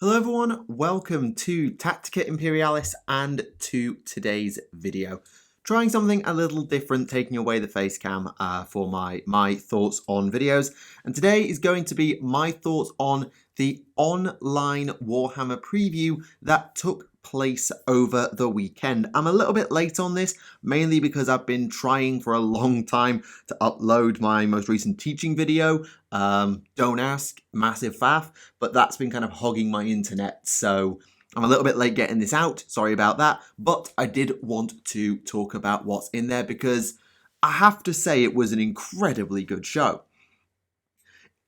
Hello everyone, welcome to Tactica, Imperialis and to today's video. Trying something a little different, taking away the face cam for my thoughts on videos. And today is going to be my thoughts on the online Warhammer preview that took place over the weekend. I'm a little bit late on this, mainly because I've been trying for a long time to upload my most recent teaching video. Don't ask, massive faff, but that's been kind of hogging my internet, so I'm a little bit late getting this out, sorry about that, but I did want to talk about what's in there because I have to say it was an incredibly good show.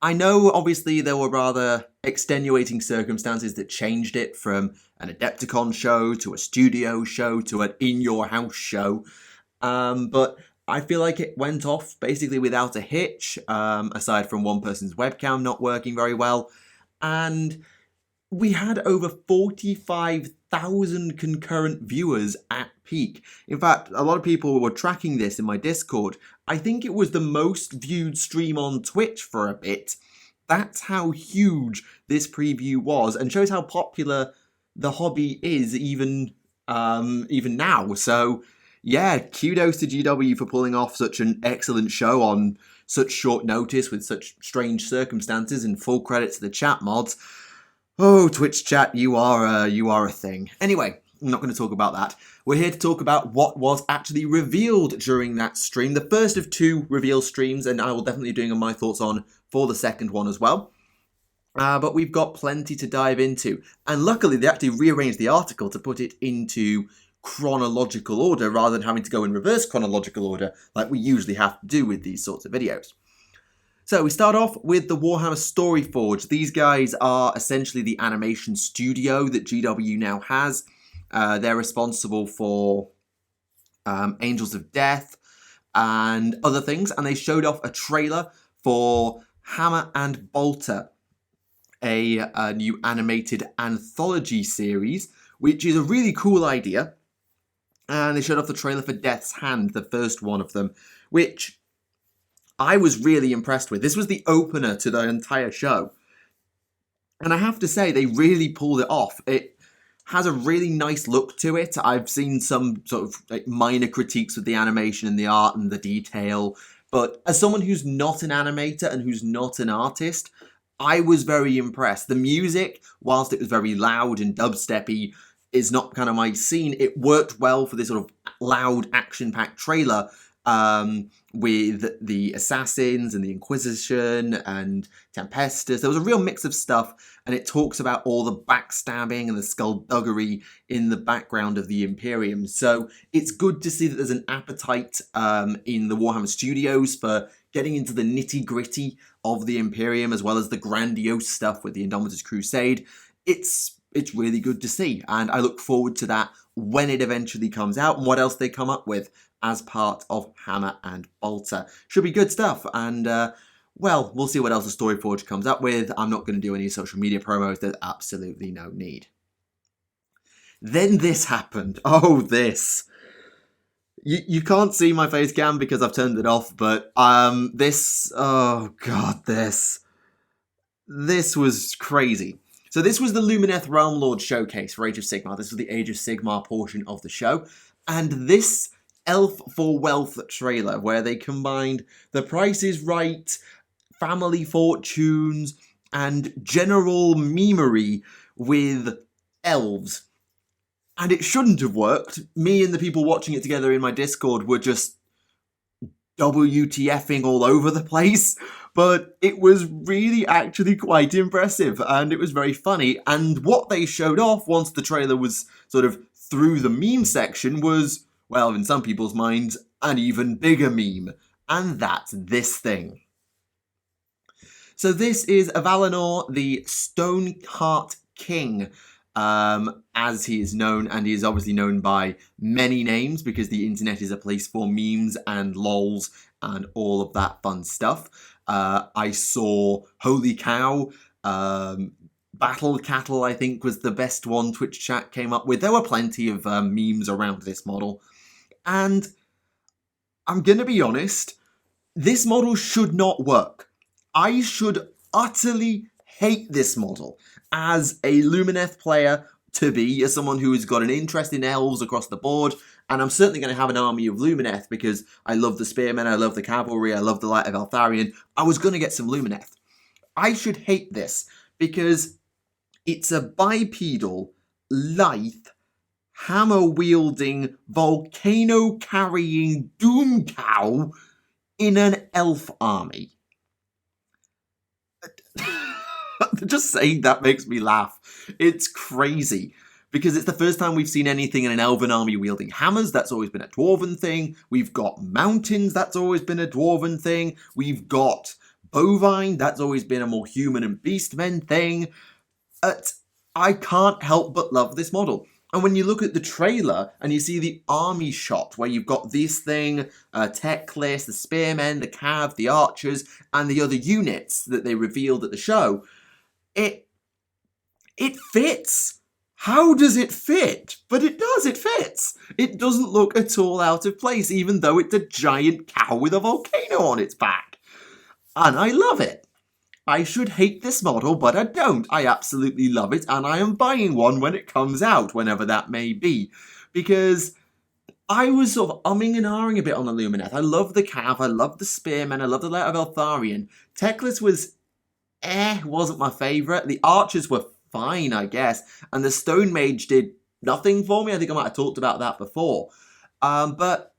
I know, obviously, there were rather extenuating circumstances that changed it from an Adepticon show to a studio show to an in-your-house show, but I feel like it went off basically without a hitch, aside from one person's webcam not working very well, and we had over 45,000 concurrent viewers at peak. In fact, a lot of people were tracking this in my Discord. I think it was the most viewed stream on Twitch for a bit. That's how huge this preview was, and shows how popular the hobby is even now. So yeah, kudos to GW for pulling off such an excellent show on such short notice with such strange circumstances, and full credit to the chat mods. Oh, Twitch chat, you are a thing. Anyway, I'm not going to talk about that. We're here to talk about what was actually revealed during that stream. The first of two reveal streams, and I will definitely be doing my thoughts on for the second one as well. But we've got plenty to dive into. And luckily, they actually rearranged the article to put it into chronological order rather than having to go in reverse chronological order like we usually have to do with these sorts of videos. So we start off with the Warhammer Storyforge. These guys are essentially the animation studio that GW now has. They're responsible for Angels of Death and other things, and they showed off a trailer for Hammer and Bolter, a new animated anthology series, which is a really cool idea. And they showed off the trailer for Death's Hand, the first one of them, which I was really impressed with. This was the opener to the entire show. And I have to say, they really pulled it off. It has a really nice look to it. I've seen some sort of minor critiques with the animation and the art and the detail. But as someone who's not an animator and who's not an artist, I was very impressed. The music, whilst it was very loud and dubsteppy, is not kind of my scene. It worked well for this sort of loud, action-packed trailer, with the Assassins and the Inquisition and Tempestus. There was a real mix of stuff, and it talks about all the backstabbing and the skullduggery in the background of the Imperium. So it's good to see that there's an appetite in the Warhammer Studios for getting into the nitty-gritty of the Imperium, as well as the grandiose stuff with the Indomitus Crusade. It's really good to see, and I look forward to that when it eventually comes out and what else they come up with as part of Hammer and Bolter. Should be good stuff, and well, we'll see what else the Storyforge comes up with. I'm not going to do any social media promos, there's absolutely no need. Then this happened. Oh, this. You can't see my face cam because I've turned it off, but this, oh god, this was crazy. So this was the Lumineth Realm Lord showcase for Age of Sigmar. This was the Age of Sigmar portion of the show, and this Elf for Wealth trailer, where they combined The Price is Right, Family Fortunes, and general memery with elves. And it shouldn't have worked. Me and the people watching it together in my Discord were just WTFing all over the place, but it was really actually quite impressive, and it was very funny. And what they showed off once the trailer was sort of through the meme section was, well, in some people's minds, an even bigger meme, and that's this thing. So this is Avalanor, the Stoneheart King, as he is known, and he is obviously known by many names because the internet is a place for memes and lols and all of that fun stuff. I saw Holy Cow, Battle Cattle, I think, was the best one Twitch chat came up with. There were plenty of memes around this model. And I'm going to be honest, this model should not work. I should utterly hate this model. As a Lumineth player to be, as someone who has got an interest in elves across the board, and I'm certainly going to have an army of Lumineth because I love the spearmen, I love the cavalry, I love the Light of Eltharion, I was going to get some Lumineth. I should hate this because it's a bipedal, lithe, hammer-wielding, volcano-carrying doom cow in an elf army. Just saying that makes me laugh. It's crazy. Because it's the first time we've seen anything in an elven army wielding hammers. That's always been a dwarven thing. We've got mountains. That's always been a dwarven thing. We've got bovine. That's always been a more human and beastmen thing. I can't help but love this model. And when you look at the trailer and you see the army shot where you've got this thing, Teclis, the spearmen, the cav, the archers, and the other units that they revealed at the show, it fits. How does it fit? But it does, it fits. It doesn't look at all out of place, even though it's a giant cow with a volcano on its back. And I love it. I should hate this model, but I don't. I absolutely love it, and I am buying one when it comes out, whenever that may be. Because I was sort of umming and ahhing a bit on the Lumineth. I love the cav, I love the spearmen, I love the Light of Eltharion. Teclis was wasn't my favourite. The archers were fine, I guess. And the Stone Mage did nothing for me. I think I might have talked about that before. But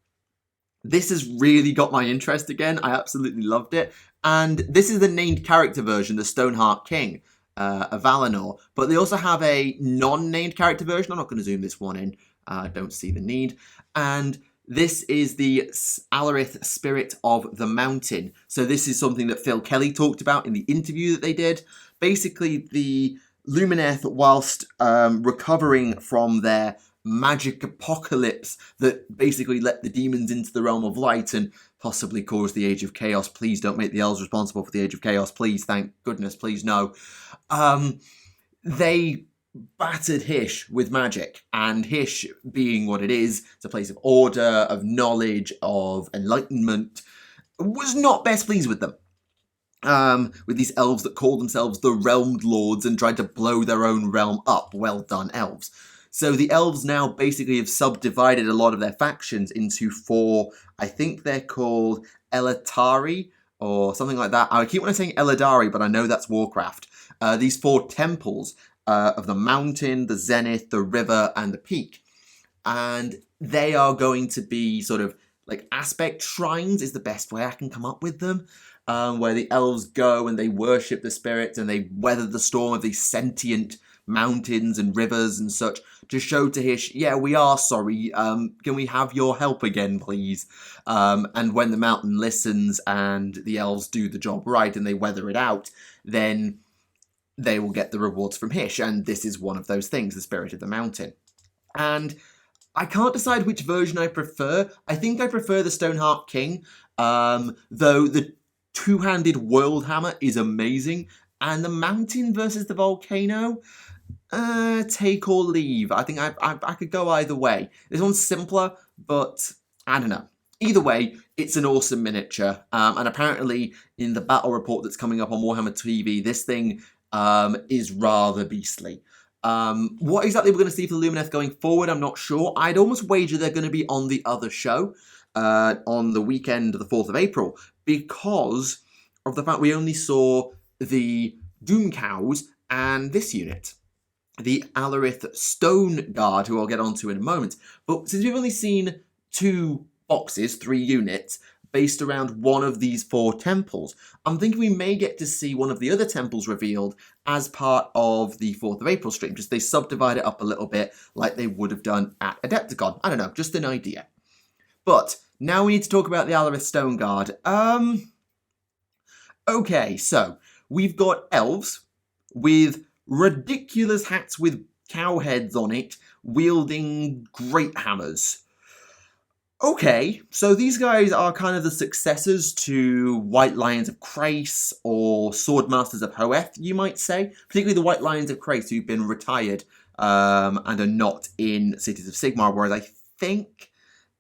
this has really got my interest again. I absolutely loved it. And this is the named character version, the Stoneheart King of Valinor. But they also have a non-named character version. I'm not going to zoom this one in. I don't see the need. And this is the Alarith Spirit of the Mountain. So this is something that Phil Kelly talked about in the interview that they did. Basically, the Lumineth, whilst recovering from their magic apocalypse that basically let the demons into the realm of light and possibly caused the Age of Chaos. Please don't make the elves responsible for the Age of Chaos. Please, thank goodness, please no. They battered Hysh with magic, and Hysh, being what it is, it's a place of order, of knowledge, of enlightenment, was not best pleased with them. With these elves that call themselves the Realmed Lords and tried to blow their own realm up. Well done, elves. So the elves now basically have subdivided a lot of their factions into 4, I think they're called Elatari, or something like that. I keep on saying Eladari, but I know that's Warcraft. These 4 temples of the mountain, the zenith, the river, and the peak. And they are going to be sort of like aspect shrines is the best way I can come up with them. Where the elves go and they worship the spirits and they weather the storm of these sentient mountains and rivers and such to show to Hysh, yeah, we are sorry, can we have your help again, please? And when the mountain listens and the elves do the job right and they weather it out, then they will get the rewards from Hysh, and this is one of those things, the Spirit of the Mountain. And I can't decide which version I prefer. I think I prefer the Stoneheart King, though the two-handed World Hammer is amazing, and the mountain versus the volcano, take or leave. I think I could go either way. This one's simpler, but I don't know. Either way, it's an awesome miniature, and apparently in the battle report that's coming up on Warhammer TV, this thing is rather beastly. What exactly we're going to see for Lumineth going forward, I'm not sure. I'd almost wager they're going to be on the other show on the weekend of the 4th of April, because of the fact we only saw the Doom Cows and this unit, the Alarith Stone Guard, who I'll get onto in a moment. But since we've only seen 2 boxes, 3 units, based around one of these 4 temples, I'm thinking we may get to see one of the other temples revealed as part of the 4th of April stream. Just they subdivide it up a little bit like they would have done at Adepticon. I don't know, just an idea. But now we need to talk about the Alarith Stone Guard. Okay, so we've got elves with ridiculous hats with cow heads on it, wielding great hammers. Okay, so these guys are kind of the successors to White Lions of Chrace or Swordmasters of Hoeth, you might say. Particularly the White Lions of Chrace, who've been retired and are not in Cities of Sigmar, whereas I think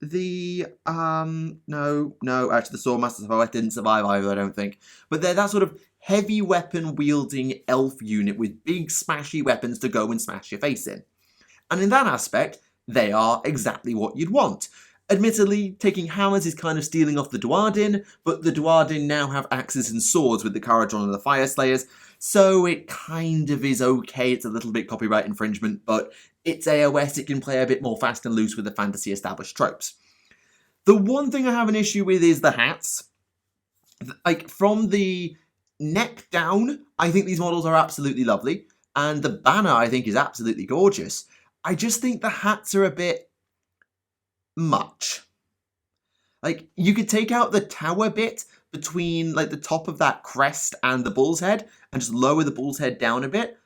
the, actually the Swordmasters of Hoeth didn't survive either, I don't think. But they're that sort of heavy weapon wielding elf unit with big smashy weapons to go and smash your face in. And in that aspect, they are exactly what you'd want. Admittedly, taking hammers is kind of stealing off the Duardin, but the Duardin now have axes and swords with the Caradron and the Fire Slayers, so it kind of is okay. It's a little bit copyright infringement, but it's AOS, it can play a bit more fast and loose with the fantasy established tropes. The one thing I have an issue with is the hats. Like, from the neck down, I think these models are absolutely lovely, and the banner I think is absolutely gorgeous. I just think the hats are a bit much. Like, you could take out the tower bit between like the top of that crest and the bull's head and just lower the bull's head down a bit,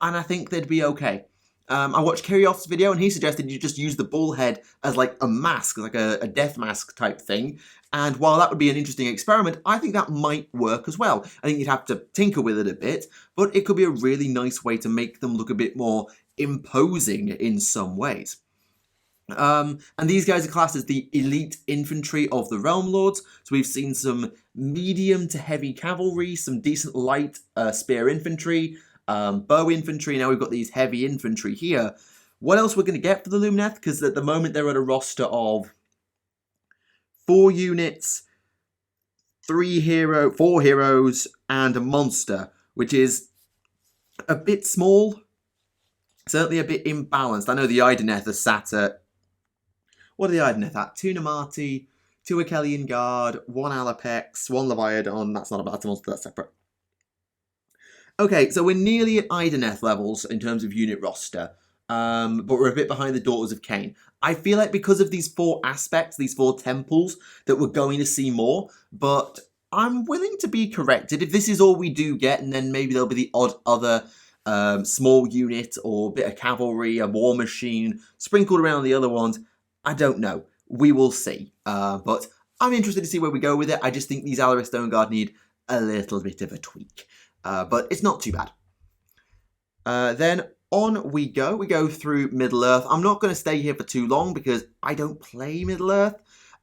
and I think they'd be okay. I watched Kirioth's video and he suggested you just use the bull head as like a mask, like a death mask type thing. And while that would be an interesting experiment, I think that might work as well. I think you'd have to tinker with it a bit, but it could be a really nice way to make them look a bit more imposing in some ways. And these guys are classed as the elite infantry of the Realm Lords. So we've seen some medium to heavy cavalry, some decent light spear infantry, bow infantry. Now we've got these heavy infantry here. What else we're going to get for the Lumineth? Because at the moment they're at a roster of 4 units, 4 heroes, and a monster, which is a bit small. Certainly a bit imbalanced. I know the Ideneth are sat at... What are the Ideneth at? 2 Namati, 2 Achelian Guard, 1 Alapex, 1 Leviathan. That's not a battle monster, that's separate. Okay, so we're nearly at Ideneth levels in terms of unit roster, but we're a bit behind the Daughters of Cain. I feel like because of these 4 aspects, these 4 temples, that we're going to see more, but I'm willing to be corrected. If this is all we do get, and then maybe there'll be the odd other small unit or bit of cavalry, a war machine, sprinkled around the other ones, I don't know. We will see. But I'm interested to see where we go with it. I just think these Alaris Stoneguard need a little bit of a tweak. But it's not too bad. Then on we go. We go through Middle-earth. I'm not going to stay here for too long because I don't play Middle-earth.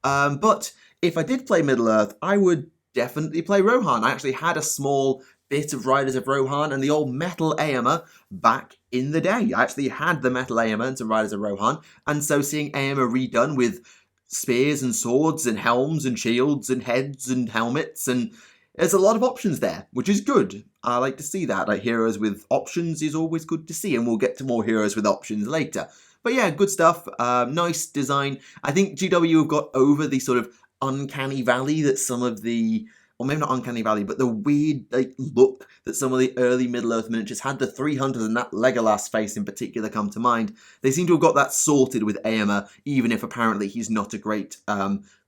But if I did play Middle-earth, I would definitely play Rohan. I actually had a small bit of Riders of Rohan and the old Metal Aemma back in the day. I actually had the Metal Aemma and some Riders of Rohan. And so seeing Aemma redone with spears and swords and helms and shields and heads and helmets, and there's a lot of options there, which is good. I like to see that. Like, heroes with options is always good to see, and we'll get to more heroes with options later. But yeah, good stuff. Nice design. I think GW have got over the sort of uncanny valley that some of the, or maybe not uncanny valley, but the weird like look that some of the early Middle-earth miniatures had. The 300 and that Legolas face in particular come to mind. They seem to have got that sorted with Aemma, even if apparently he's not a great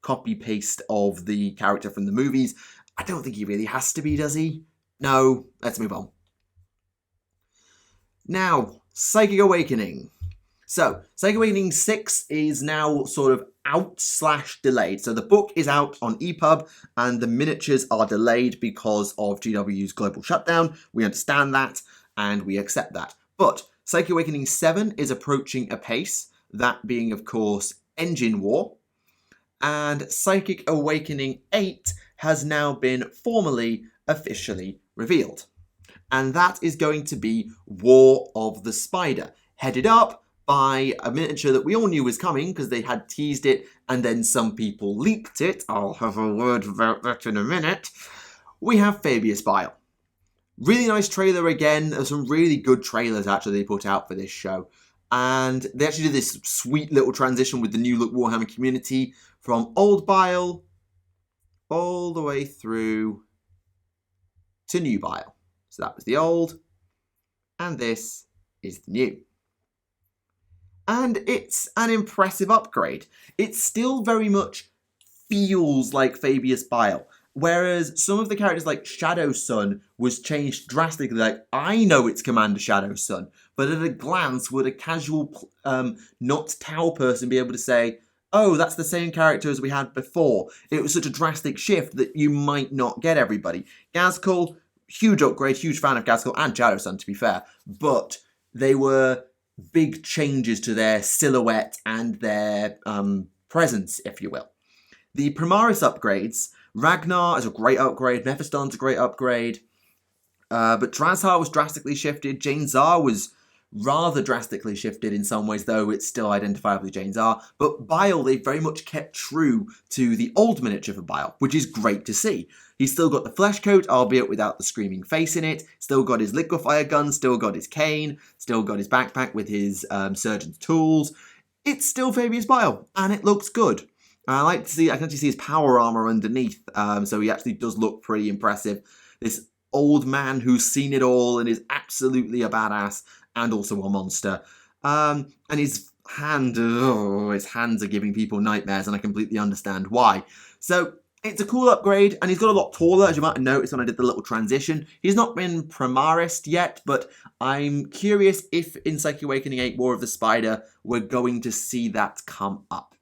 copy-paste of the character from the movies. I don't think he really has to be, does he? No, let's move on. Now, Psychic Awakening. So, Psychic Awakening 6 is now sort of out/delayed. So the book is out on EPUB and the miniatures are delayed because of GW's global shutdown. We understand that and we accept that. But Psychic Awakening 7 is approaching apace, that being, of course, Engine War. And Psychic Awakening 8 has now been formally, officially revealed. And that is going to be War of the Spider, headed up by a miniature that we all knew was coming because they had teased it and then some people leaked it. I'll have a word about that in a minute. We have Fabius Bile. Really nice trailer again. There's some really good trailers actually they put out for this show. And they actually did this sweet little transition with the new look Warhammer community from old Bile all the way through to new Bile. So that was the old, and this is the new. And it's an impressive upgrade. It still very much feels like Fabius Bile, whereas some of the characters like Shadow Sun was changed drastically. Like, I know it's Commander Shadow Sun, but at a glance, would a casual not Tau person be able to say, oh, that's the same character as we had before? It was such a drastic shift that you might not get everybody. Ghazghkull, huge upgrade, huge fan of Ghazghkull and Shadow Sun, to be fair, but they were big changes to their silhouette and their presence, if you will. The Primaris upgrades, Ragnar is a great upgrade, Mephiston's a great upgrade, But Drazhar was drastically shifted. Jane Zar was rather drastically shifted in some ways, though it's still identifiably Jane Zar. But Bile, they very much kept true to the old miniature for Bile, which is great to see. He's still got the flesh coat, albeit without the screaming face in it. Still got his liquefier gun, still got his cane, still got his backpack with his surgeon's tools. It's still Fabius Bile, and it looks good. I can actually see his power armor underneath, so he actually does look pretty impressive. This old man who's seen it all and is absolutely a badass and also a monster. And his hands are giving people nightmares, and I completely understand why. So it's a cool upgrade, and he's got a lot taller, as you might have noticed when I did the little transition. He's not been Primaris yet, but I'm curious if in Psychic Awakening 8 War of the Spider, we're going to see that come up.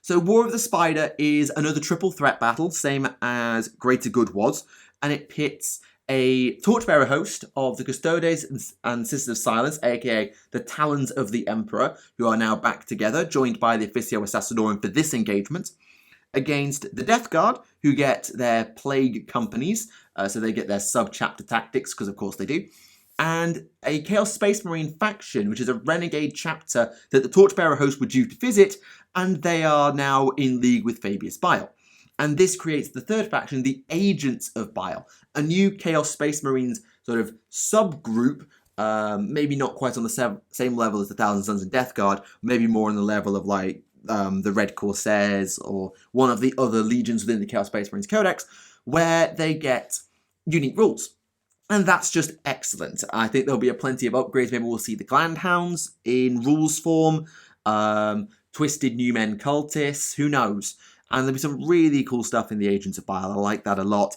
So War of the Spider is another triple threat battle, same as Greater Good was, and it pits a Torchbearer host of the Custodes and Sisters of Silence, aka the Talons of the Emperor, who are now back together, joined by the Officio Assassinorum for this engagement, against the Death Guard, who get their Plague Companies, so they get their sub-chapter tactics, because of course they do, and a Chaos Space Marine faction, which is a renegade chapter that the Torchbearer host were due to visit, and they are now in league with Fabius Bile. And this creates the third faction, the Agents of Bile, a new Chaos Space Marines sort of subgroup, maybe not quite on the same level as the Thousand Sons and Death Guard, maybe more on the level of like the Red Corsairs or one of the other legions within the Chaos Space Marines Codex, where they get unique rules. And that's just excellent. I think there'll be plenty of upgrades. Maybe we'll see the Glandhounds in rules form, Twisted New Men Cultists, who knows? And there'll be some really cool stuff in the Agents of Bile. I like that a lot.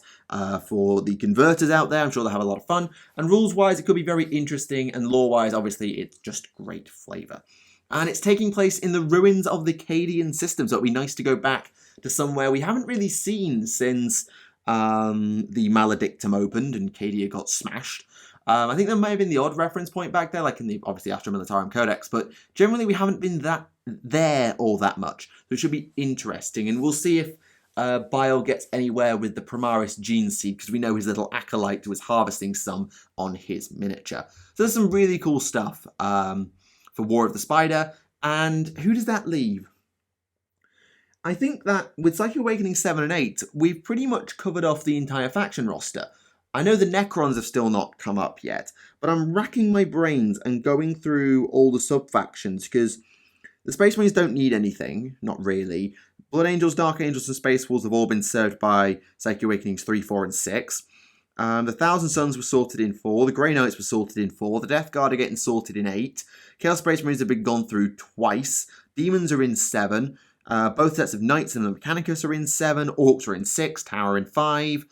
For the converters out there, I'm sure they'll have a lot of fun. And rules-wise, it could be very interesting. And lore-wise, obviously, it's just great flavour. And it's taking place in the ruins of the Cadian system. So it'd be nice to go back to somewhere we haven't really seen since the Maledictum opened and Cadia got smashed. I think there may have been the odd reference point back there, like in the, obviously, Astra Militarum Codex, but generally we haven't been there all that much. So it should be interesting, and we'll see if Bile gets anywhere with the Primaris gene seed, because we know his little acolyte was harvesting some on his miniature. So there's some really cool stuff for War of the Spider, and who does that leave? I think that with Psychic Awakening 7 and 8, we've pretty much covered off the entire faction roster. I know the Necrons have still not come up yet, but I'm racking my brains and going through all the sub-factions, because the Space Marines don't need anything, not really. Blood Angels, Dark Angels, and Space Wolves have all been served by Psychic Awakenings 3, 4, and 6. The Thousand Suns were sorted in 4, the Grey Knights were sorted in 4, the Death Guard are getting sorted in 8, Chaos Space Marines have been gone through twice, Demons are in 7, both sets of Knights and the Mechanicus are in 7, Orcs are in 6, Tower in 5,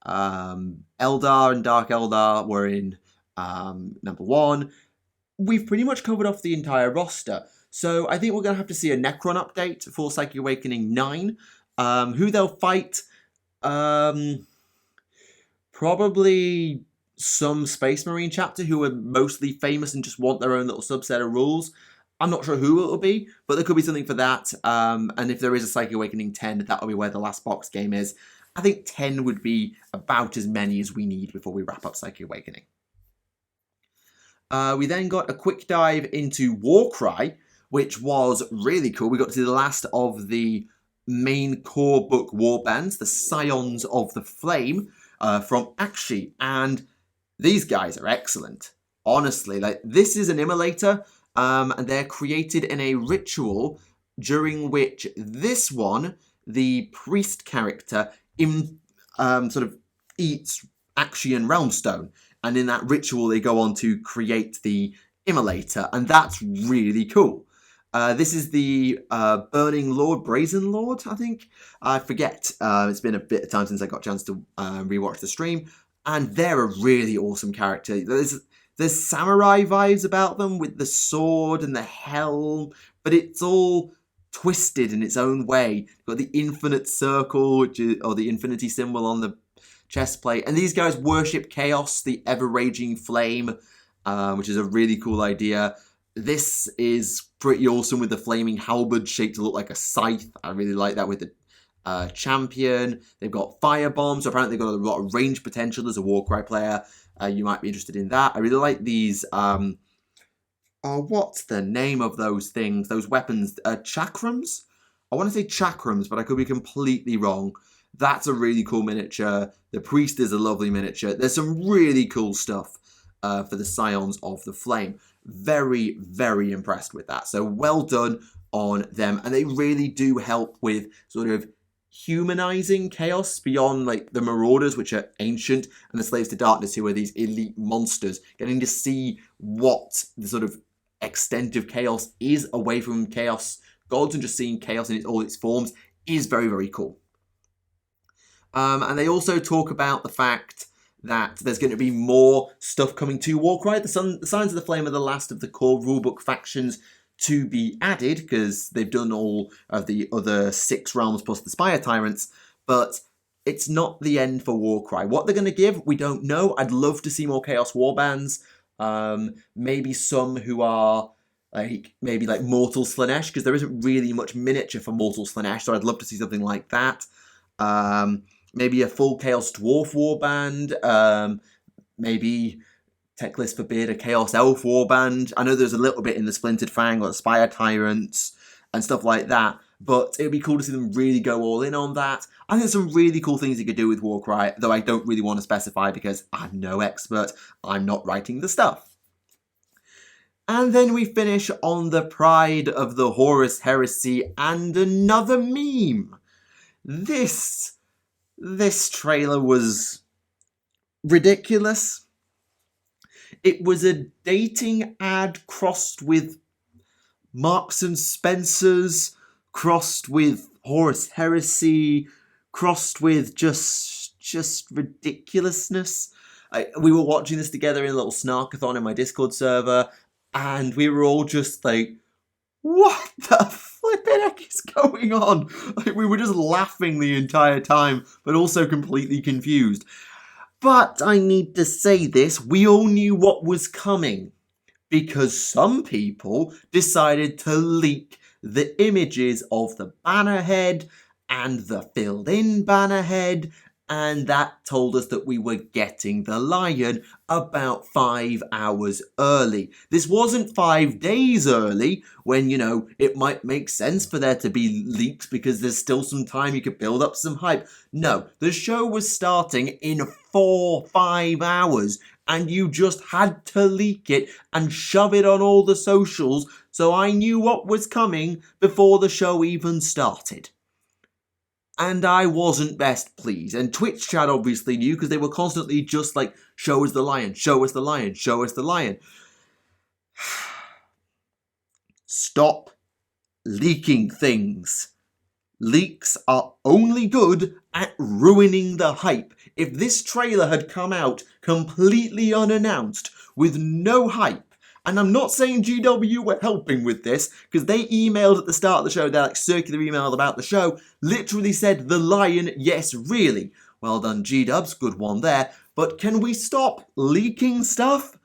Eldar and Dark Eldar were in number 1. We've pretty much covered off the entire roster. So I think we're going to have to see a Necron update for Psychic Awakening 9. Who they'll fight? Probably some Space Marine chapter who are mostly famous and just want their own little subset of rules. I'm not sure who it'll be, but there could be something for that. And if there is a Psychic Awakening 10, that'll be where the last box game is. I think 10 would be about as many as we need before we wrap up Psychic Awakening. We then got a quick dive into Warcry, which was really cool. We got to see the last of the main core book warbands, the Scions of the Flame, from Akshi. And these guys are excellent. Honestly, like, this is an immolator, and they're created in a ritual during which this one, the priest character, sort of eats Akshian Realmstone. And in that ritual, they go on to create the immolator, and that's really cool. This is the Burning Lord, Brazen Lord, I think. I forget. It's been a bit of time since I got a chance to rewatch the stream. And they're a really awesome character. There's samurai vibes about them with the sword and the helm, but it's all twisted in its own way. You've got the infinite circle, which is, or the infinity symbol on the chest plate. And these guys worship chaos, the ever-raging flame, which is a really cool idea. This is pretty awesome with the flaming halberd shaped to look like a scythe. I really like that with the champion. They've got firebombs, so apparently they've got a lot of range potential as a Warcry player. You might be interested in that. I really like these, what's the name of those things? Those weapons, chakrams? I want to say chakrams, but I could be completely wrong. That's a really cool miniature. The priest is a lovely miniature. There's some really cool stuff for the Scions of the Flame. Very, very impressed with that. So well done on them. And they really do help with sort of humanizing chaos beyond like the Marauders, which are ancient, and the Slaves to Darkness, who are these elite monsters. Getting to see what the sort of extent of chaos is away from chaos gods and just seeing chaos in all its forms is very, very cool. And they also talk about the fact that there's going to be more stuff coming to Warcry. The Signs of the Flame are the last of the core rulebook factions to be added, because they've done all of the other 6 realms plus the Spire Tyrants, but it's not the end for Warcry. What they're going to give, we don't know. I'd love to see more Chaos Warbands. Maybe some who are maybe like Mortal Slaanesh, because there isn't really much miniature for Mortal Slaanesh, so I'd love to see something like that. Maybe a full Chaos Dwarf Warband, maybe Techlist forbid a Chaos Elf Warband. I know there's a little bit in the Splintered Fang or the Spire Tyrants and stuff like that, but it would be cool to see them really go all in on that. I think there's some really cool things you could do with Warcry, though I don't really want to specify because I'm no expert. I'm not writing the stuff. And then we finish on the pride of the Horus Heresy and another meme. This trailer was ridiculous. It was a dating ad crossed with Marks and Spencer's, crossed with Horus Heresy, crossed with just ridiculousness. We were watching this together in a little snarkathon in my Discord server, and we were all just like, what the flippin' heck is going on? Like, we were just laughing the entire time, but also completely confused. But I need to say this, we all knew what was coming, because some people decided to leak the images of the bannerhead and the filled-in bannerhead, and that told us that we were getting the Lion about 5 hours early. This wasn't 5 days early, when, you know, it might make sense for there to be leaks because there's still some time you could build up some hype. No, the show was starting in 4-5 hours, and you just had to leak it and shove it on all the socials, so I knew what was coming before the show even started. And I wasn't best pleased. And Twitch chat obviously knew, because they were constantly just like, show us the Lion, show us the Lion, show us the Lion. Stop leaking things. Leaks are only good at ruining the hype. If this trailer had come out completely unannounced, with no hype, and I'm not saying GW were helping with this, because they emailed at the start of the show, their like circular email about the show, literally said, the Lion, yes, really. Well done, G-Dubs, good one there. But can we stop leaking stuff?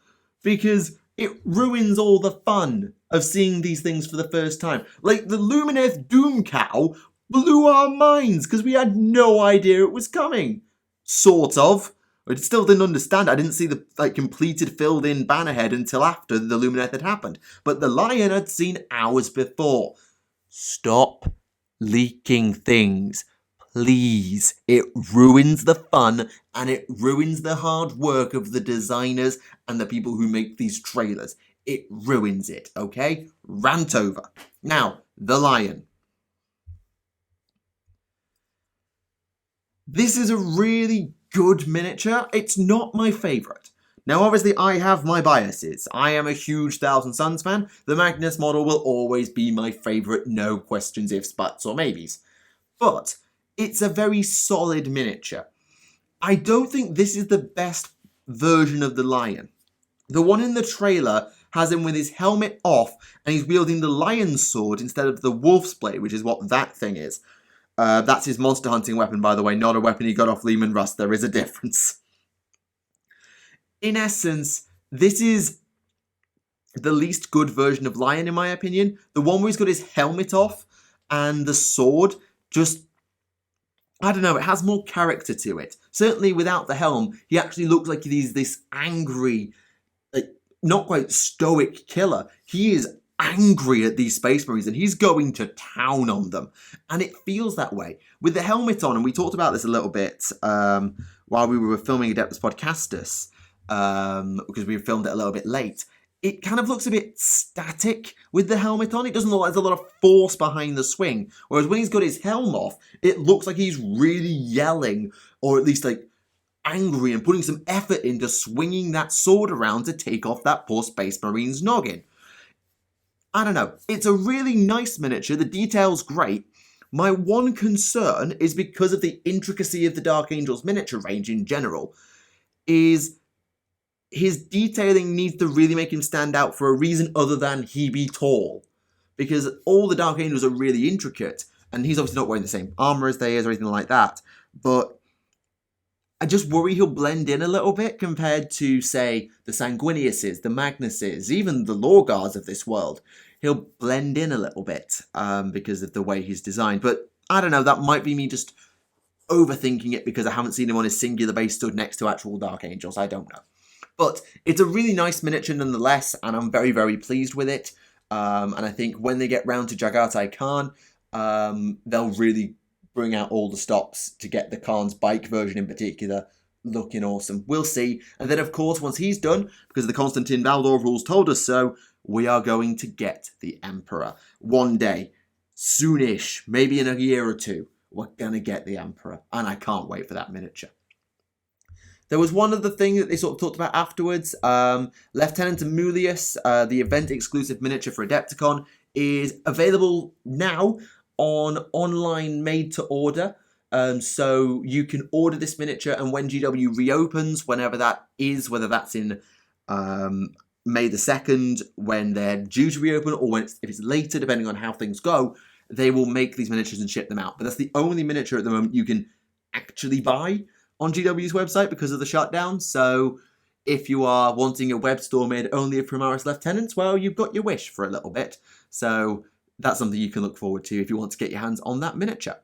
Because it ruins all the fun of seeing these things for the first time. Like, the Lumineth Doom Cow blew our minds, because we had no idea it was coming. Sort of. I still didn't understand. I didn't see the completed filled-in bannerhead until after the Lumineth had happened. But the Lion I'd seen hours before. Stop leaking things, please. It ruins the fun, and it ruins the hard work of the designers and the people who make these trailers. It ruins it, okay? Rant over. Now, the Lion. This is a really good miniature. It's not my favourite. Now, obviously, I have my biases. I am a huge Thousand Suns fan. The Magnus model will always be my favourite, no questions, ifs, buts, or maybes. But it's a very solid miniature. I don't think this is the best version of the Lion. The one in the trailer has him with his helmet off, and he's wielding the Lion's sword instead of the Wolf's blade, which is what that thing is. That's his monster hunting weapon, by the way, not a weapon he got off Lehman Russ. There is a difference. In essence, this is the least good version of Lion, in my opinion. The one where he's got his helmet off and the sword just I don't know, it has more character to it. Certainly without the helm, he actually looks like he's this angry, like, not quite stoic killer. He is angry at these Space Marines and he's going to town on them. And it feels that way. With the helmet on, and we talked about this a little bit while we were filming Adeptus Podcastus, because we filmed it a little bit late. It kind of looks a bit static with the helmet on. It doesn't look like there's a lot of force behind the swing. Whereas when he's got his helm off, it looks like he's really yelling, or at least like angry and putting some effort into swinging that sword around to take off that poor Space Marine's noggin. I don't know. It's a really nice miniature. The detail's great. My one concern is because of the intricacy of the Dark Angels miniature range in general, is his detailing needs to really make him stand out for a reason other than he be tall. Because all the Dark Angels are really intricate, and he's obviously not wearing the same armor as they is or anything like that, but I just worry he'll blend in a little bit compared to, say, the Sanguiniuses, the Magnuses, even the Law Guards of this world. He'll blend in a little bit because of the way he's designed. But I don't know, that might be me just overthinking it because I haven't seen him on his singular base stood next to actual Dark Angels. I don't know. But it's a really nice miniature nonetheless, and I'm very, very pleased with it. And I think when they get round to Jagatai Khan, they'll really bring out all the stops to get the Khan's bike version in particular looking awesome. We'll see. And then, of course, once he's done, because the Constantine Valdor rules told us so, we are going to get the Emperor. One day, soonish, maybe in a year or two, we're going to get the Emperor. And I can't wait for that miniature. There was one other thing that they sort of talked about afterwards. Lieutenant Amulius, the event-exclusive miniature for Adepticon, is available now on online made-to-order. So you can order this miniature, and when GW reopens, whenever that is, whether that's in May the 2nd, when they're due to reopen, or when if it's later, depending on how things go, they will make these miniatures and ship them out. But that's the only miniature at the moment you can actually buy on GW's website because of the shutdown. So if you are wanting a web store made only of Primaris Lieutenants, well, you've got your wish for a little bit. So that's something you can look forward to if you want to get your hands on that miniature.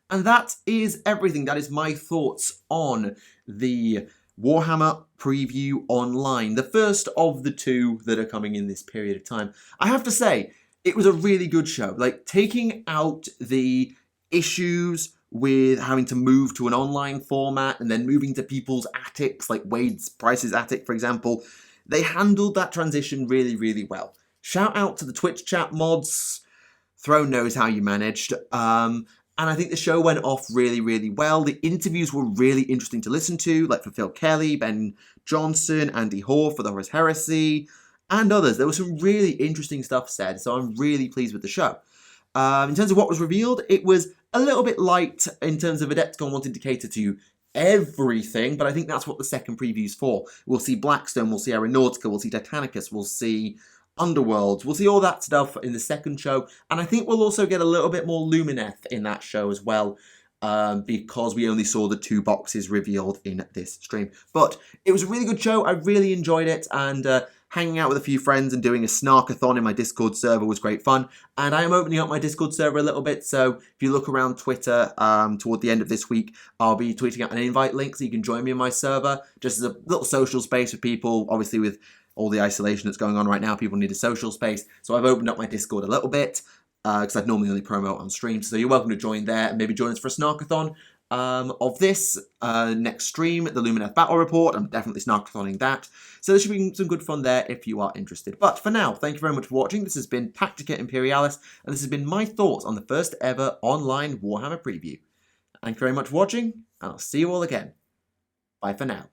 And that is everything. That is my thoughts on the Warhammer Preview Online, the first of the two that are coming in this period of time. I have to say, it was a really good show. Like, taking out the issues with having to move to an online format and then moving to people's attics, like Wade's Price's attic, for example, they handled that transition really, really well. Shout out to the Twitch chat mods. Throne knows how you managed. And I think the show went off really, really well. The interviews were really interesting to listen to, like for Phil Kelly, Ben Johnson, Andy Hoare for the Horus Heresy, and others. There was some really interesting stuff said, so I'm really pleased with the show. In terms of what was revealed, it was a little bit light in terms of Adepticon wanting to cater to everything, but I think that's what the second preview's for. We'll see Blackstone, we'll see Aeronautica, we'll see Titanicus, we'll see Underworlds, we'll see all that stuff in the second show, and I think we'll also get a little bit more Lumineth in that show as well, because we only saw the 2 boxes revealed in this stream. But it was a really good show, I really enjoyed it, and hanging out with a few friends and doing a snarkathon in my Discord server was great fun. And I am opening up my Discord server a little bit, so if you look around Twitter toward the end of this week, I'll be tweeting out an invite link so you can join me in my server, just as a little social space for people. Obviously with all the isolation that's going on right now, people need a social space. So I've opened up my Discord a little bit, because I'd normally only promote on stream. So you're welcome to join there and maybe join us for a snarkathon of this next stream, the Lumineth Battle Report. I'm definitely snarkathoning that. So there should be some good fun there if you are interested. But for now, thank you very much for watching. This has been Tactica Imperialis, and this has been my thoughts on the first ever online Warhammer preview. Thank you very much for watching, and I'll see you all again. Bye for now.